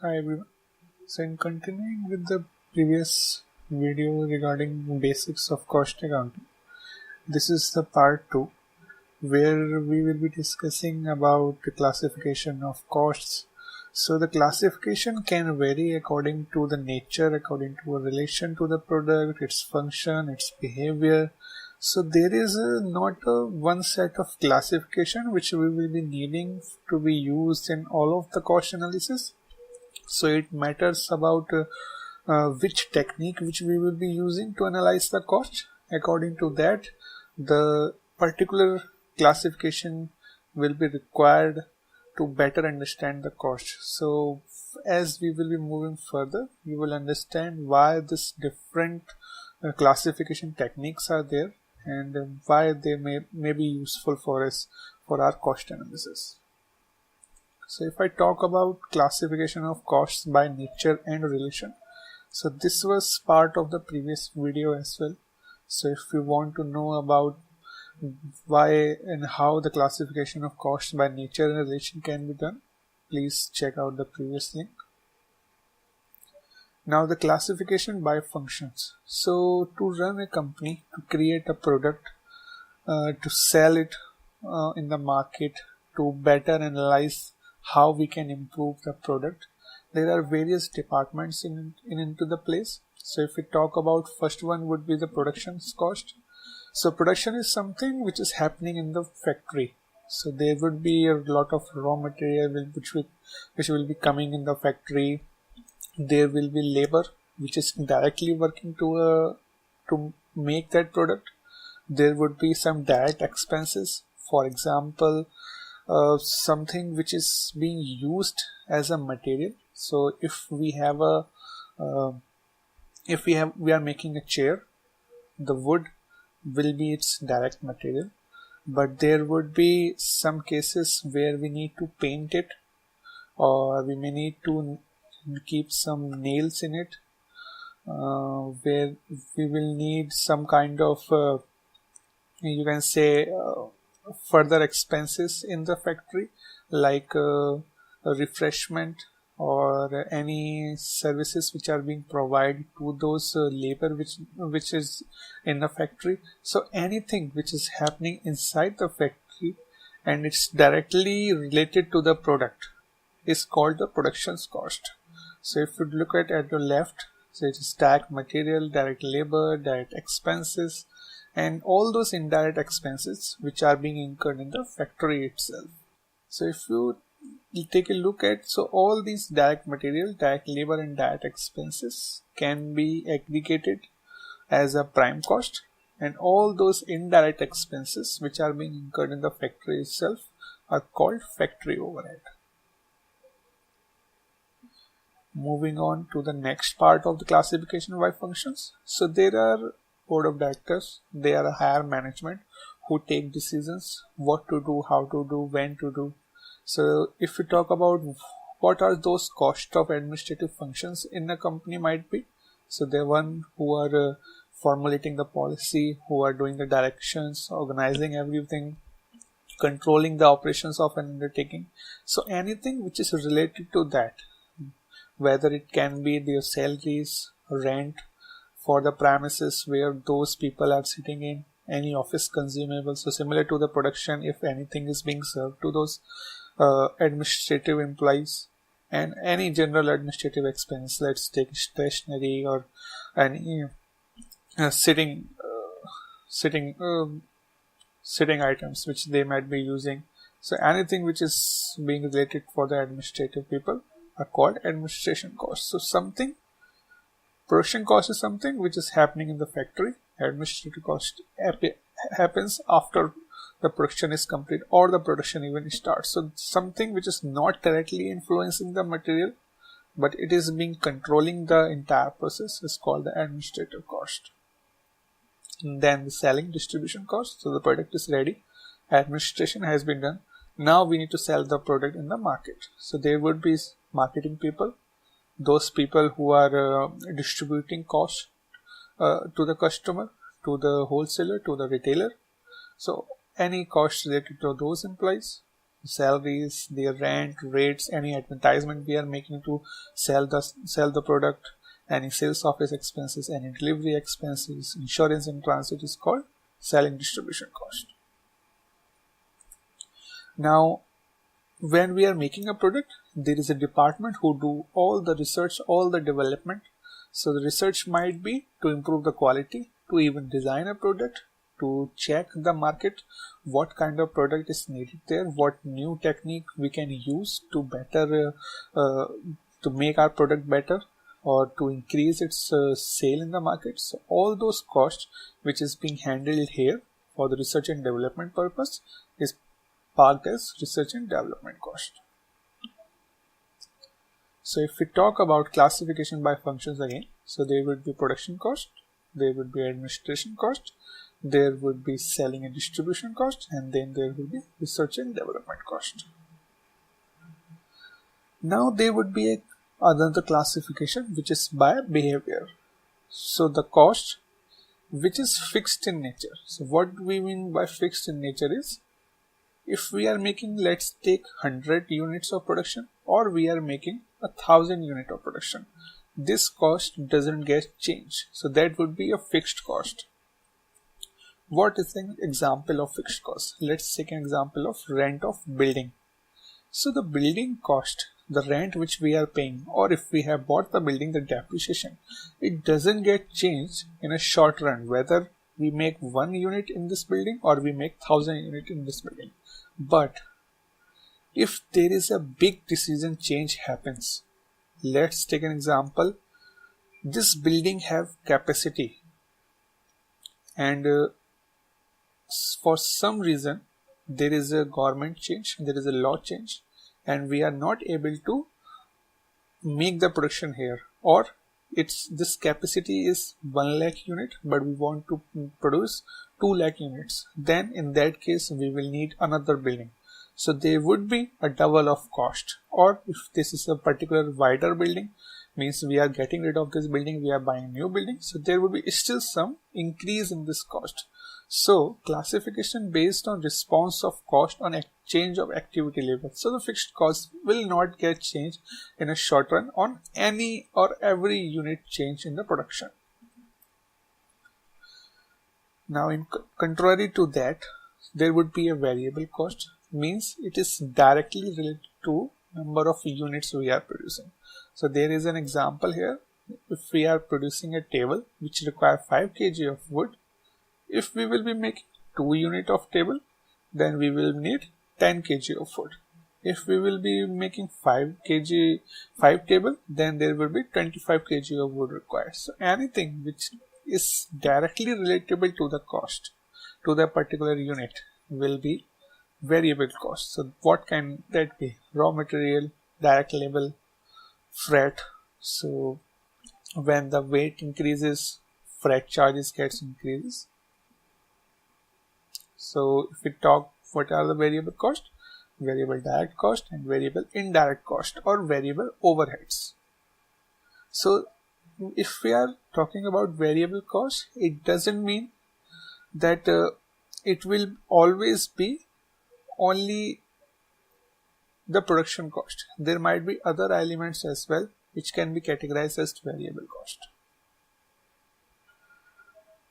Hi everyone. So in continuing with the previous video regarding basics of cost accounting, this is the part 2 where we will be discussing about the classification of costs. So the classification can vary according to the nature, according to a relation to the product, its function, its behavior. So there is not a one set of classification which we will be needing to be used in all of the cost analysis. So it matters about which technique which we will be using to analyze the cost. According to that, the particular classification will be required to better understand the cost. So as we will be moving further, you will understand why this different classification techniques are there and why they may be useful for us for our cost analysis. So if I talk about classification of costs by nature and relation, so this was part of the previous video as well. So if you want to know about why and how the classification of costs by nature and relation can be done, please check out the previous link. Now the classification by functions. So to run a company, to create a product, to sell it in the market, to better analyze how we can improve the product, there are various departments into the place. So if we talk about first one would be the production cost. So production is something which is happening in the factory. So there would be a lot of raw material which will be coming in the factory. There will be labor which is directly working to make that product. There would be some direct expenses, for example something which is being used as a material. So if we have a we are making a chair, the wood will be its direct material, but there would be some cases where we need to paint it, or we may need to keep some nails in it, where we will need some kind of you can say further expenses in the factory, like a refreshment or any services which are being provided to those labor which is in the factory. So anything which is happening inside the factory and it's directly related to the product is called the production cost. So if you look at your left, so it is direct material, direct labor, direct expenses, and all those indirect expenses which are being incurred in the factory itself. So if you take a look at, so all these direct material, direct labor and direct expenses can be aggregated as a prime cost, and all those indirect expenses which are being incurred in the factory itself are called factory overhead. Moving on to the next part of the classification by functions. So there are board of directors, they are a higher management who take decisions what to do, how to do, when to do. So if we talk about what are those cost of administrative functions in a company might be, so they're one who are formulating the policy, who are doing the directions, organizing everything, controlling the operations of an undertaking. So anything which is related to that, whether it can be their salaries, rent for the premises where those people are sitting in, any office consumables. So similar to the production, if anything is being served to those administrative employees, and any general administrative expense, let's take stationery or any sitting items which they might be using. So anything which is being related for the administrative people are called administration costs. So production cost is something which is happening in the factory. Administrative cost happens after the production is complete or the production even starts. So something which is not directly influencing the material, but it is being controlling the entire process is called the administrative cost. And then the selling distribution cost. So the product is ready, administration has been done. Now we need to sell the product in the market. So there would be marketing people, those people who are distributing cost to the customer, to the wholesaler, to the retailer. So any cost related to those employees. salaries, their rent, rates, any advertisement we are making to sell the product, any sales office expenses, any delivery expenses, insurance in transit is called selling distribution cost. Now, when we are making a product, there is a department who do all the research, all the development. So the research might be to improve the quality, to even design a product, to check the market, what kind of product is needed there, what new technique we can use to better to make our product better or to increase its sale in the market. So all those costs which is being handled here for the research and development purpose is parked as research and development cost. So if we talk about classification by functions again, so there would be production cost, there would be administration cost, there would be selling and distribution cost, and then there will be research and development cost. Now there would be another classification which is by behavior. So the cost which is fixed in nature. So what we mean by fixed in nature is, if we are making, let's take 100 units of production, or we are making 1000 unit of production, this cost doesn't get changed. So that would be a fixed cost. What is an example of fixed cost? Let's take an example of rent of building. So the building cost, the rent which we are paying, or if we have bought the building, the depreciation, it doesn't get changed in a short run, whether we make 1 unit in this building or we make 1000 unit in this building. But if there is a big decision change happens, let's take an example. This building have capacity, and for some reason there is a government change, there is a law change, and we are not able to make the production here, or this capacity is 1 lakh unit but we want to produce 2 lakh units, then in that case we will need another building. So there would be a double of cost. Or if this is a particular wider building, means we are getting rid of this building, we are buying a new building, so there would be still some increase in this cost. So classification based on response of cost on change of activity level. So the fixed cost will not get changed in a short run on any or every unit change in the production. Now in contrary to that, there would be a variable cost, means it is directly related to number of units we are producing. So there is an example here. If we are producing a table which require 5 kg of wood, if we will be making 2 units of table, then we will need 10 kg of wood. If we will be making 5 table, then there will be 25 kg of wood required. So anything which is directly relatable to the cost, to the particular unit, will be variable cost. So what can that be? Raw material, direct labor, freight. So when the weight increases, freight charges gets increases. So if we talk, what are the variable cost? Variable direct cost and variable indirect cost, or variable overheads. So if we are talking about variable cost, it doesn't mean that it will always be only the production cost. There might be other elements as well which can be categorized as variable cost.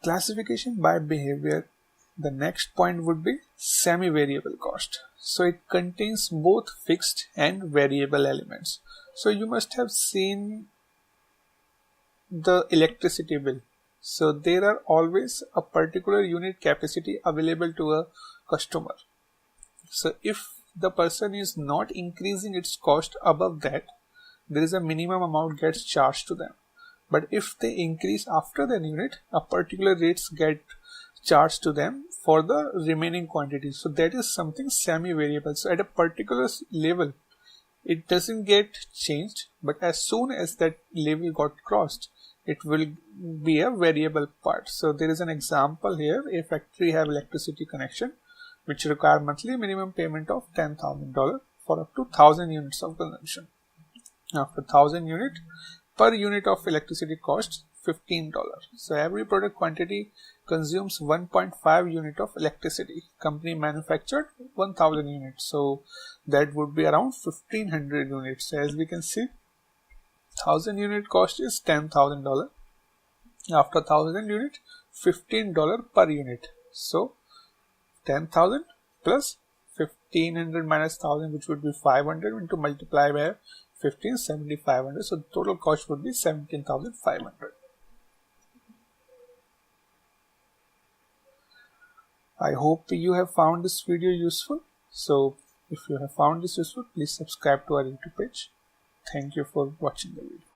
Classification by behavior. The next point would be semi-variable cost. So it contains both fixed and variable elements. So you must have seen the electricity bill. So there are always a particular unit capacity available to a customer. So if the person is not increasing its cost above that, there is a minimum amount gets charged to them. But if they increase after the unit, a particular rates get charged to them for the remaining quantity. So that is something semi-variable. So at a particular level, it doesn't get changed, but as soon as that level got crossed, it will be a variable part. So there is an example here. A factory have electricity connection which require monthly minimum payment of $10,000 for up to 1000 units of consumption. After 1000 unit, per unit of electricity costs $15. So every product quantity consumes 1.5 unit of electricity. Company manufactured 1000 units, so that would be around 1500 units. So as we can see, 1000 unit cost is $10,000. After 1000 unit, $15 per unit. So 10,000 plus 1500 minus 1000, which would be 500, into multiply by 15, 7500. So the total cost would be 17,500. I hope you have found this video useful. So if you have found this useful, please subscribe to our YouTube page. Thank you for watching the video.